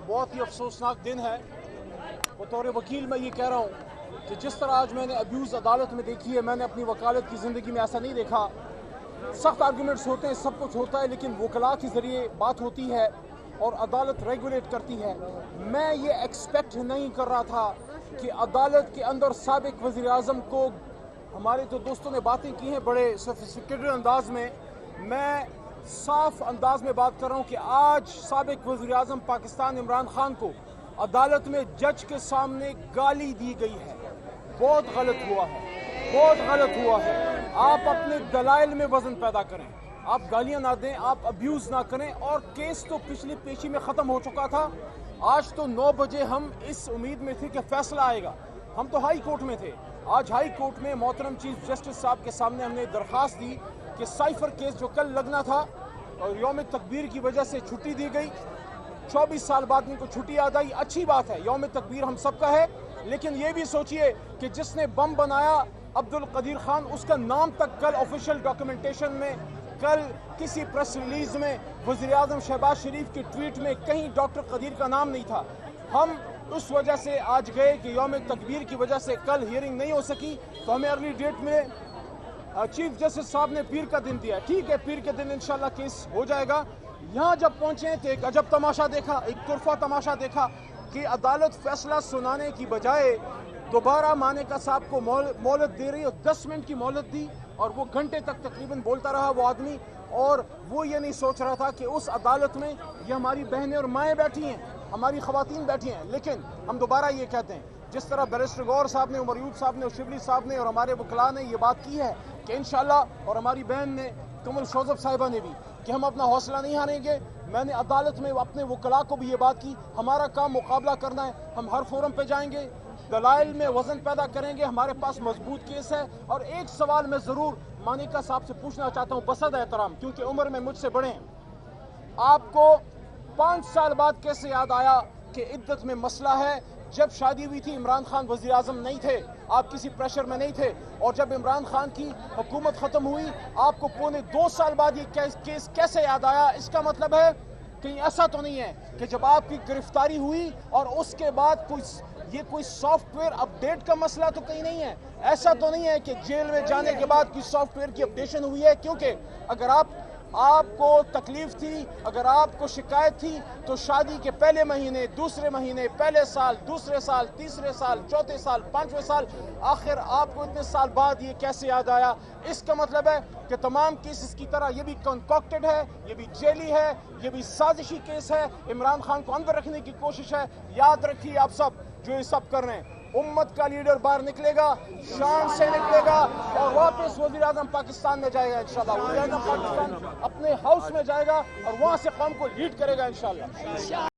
बहुत ही अफसोसनाक दिन है। बतौर वकील मैं ये कह रहा हूँ कि जिस तरह आज मैंने अब्यूज़ अदालत में देखी है, मैंने अपनी वकालत की ज़िंदगी में ऐसा नहीं देखा। सख्त आर्गूमेंट्स होते हैं, सब कुछ होता है, लेकिन वकला के ज़रिए बात होती है और अदालत रेगुलेट करती है। मैं ये एक्सपेक्ट नहीं कर रहा था कि अदालत के अंदर साबिक वज़ीर-ए-आज़म को, हमारे तो दोस्तों ने बातें की हैं बड़े सोफिस्टिकेटेड अंदाज में, मैं साफ अंदाज में बात कर रहा हूँ कि आज साबिक वज़ीर-ए-आज़म पाकिस्तान इमरान खान को अदालत में जज के सामने गाली दी गई है। बहुत गलत हुआ है, बहुत गलत हुआ है। आप अपने दलाइल में वजन पैदा करें, आप गालियां ना दें, आप अब्यूज़ ना करें। और केस तो पिछली पेशी में ख़त्म हो चुका था। आज तो 9 बजे हम इस उम्मीद में थे कि फैसला आएगा। हम तो हाई कोर्ट में थे। आज हाई कोर्ट में मोहतरम चीफ जस्टिस साहब के सामने हमने दरख्वास्त दी कि साइफर केस जो कल लगना था और यौम तकबीर की वजह से छुट्टी दी गई। 24 साल बाद इनको छुट्टी याद आई, अच्छी बात है, यौम तकबीर हम सबका है। लेकिन ये भी सोचिए कि जिसने बम बनाया अब्दुल कदीर खान, उसका नाम तक कल ऑफिशियल डॉक्यूमेंटेशन में, कल किसी प्रेस रिलीज में, वज़ीर-ए-आज़म शहबाज शरीफ की ट्वीट में कहीं डॉक्टर कदीर का नाम नहीं था। हम उस वजह से आज गए कि यौम तकबीर की वजह से कल हियरिंग नहीं हो सकी, तो हमें अर्ली डेट में चीफ जस्टिस साहब ने पीर का दिन दिया। ठीक है, पीर के दिन इंशाल्लाह केस हो जाएगा। यहाँ जब पहुँचे तो एक अजब तमाशा देखा, एक तुरफा तमाशा देखा कि अदालत फैसला सुनाने की बजाय दोबारा मानेका साहब को मोहलत दे रही है। 10 मिनट की मोहलत दी और वो घंटे तक तकरीबन बोलता रहा वो आदमी। और वो ये नहीं सोच रहा था कि उस अदालत में ये हमारी बहनें और माएँ बैठी हैं, हमारी ख़वातीन बैठी हैं। लेकिन हम दोबारा ये कहते हैं, जिस तरह बैरिस्टर गौर साहब ने, उमर यूब साहब ने और शिबली साहब ने और हमारे वकला ने ये बात की है कि इंशाल्लाह, और हमारी बहन ने कमल शोजब साहिबा ने भी, कि हम अपना हौसला नहीं हारेंगे। मैंने अदालत में अपने वकला को भी ये बात की, हमारा काम मुकाबला करना है। हम हर फोरम पे जाएंगे, दलाइल में वजन पैदा करेंगे, हमारे पास मजबूत केस है। और एक सवाल मैं ज़रूर मानिका साहब से पूछना चाहता हूँ, बसद एहतराम, क्योंकि उम्र में मुझसे बड़े हैं। आपको 5 साल बाद कैसे याद आया कि इद्दत में मसला है? जब शादी हुई थी इमरान खान वज़ीर आज़म नहीं थे, आप किसी प्रेशर में नहीं थे। और जब इमरान खान की हुकूमत ख़त्म हुई, आपको पौने 2 साल बाद ये केस कैसे याद आया? इसका मतलब है कहीं ऐसा तो नहीं है कि जब आपकी गिरफ्तारी हुई और उसके बाद कोई सॉफ्टवेयर अपडेट का मसला तो कहीं नहीं है? ऐसा तो नहीं है कि जेल में जाने के बाद की सॉफ्टवेयर की अपडेशन हुई है? क्योंकि अगर आपको तकलीफ थी, अगर आपको शिकायत थी, तो शादी के पहले महीने, दूसरे महीने, पहले साल, दूसरे साल, तीसरे साल, चौथे साल, 5वें साल, आखिर आपको इतने साल बाद ये कैसे याद आया? इसका मतलब है कि तमाम केसेस की तरह ये भी कंकॉक्टेड है, ये भी जेली है, ये भी साजिशी केस है, इमरान खान को अंदर रखने की कोशिश है। याद रखिए आप सब जो ये सब कर रहे हैं, उम्मत का लीडर बाहर निकलेगा, शान से निकलेगा और वापस वज़ीर-ए-आज़म पाकिस्तान में जाएगा इंशाल्लाह। वज़ीर-ए-आज़म पाकिस्तान अपने हाउस में जाएगा और वहां से कौम को लीड करेगा इंशाल्लाह।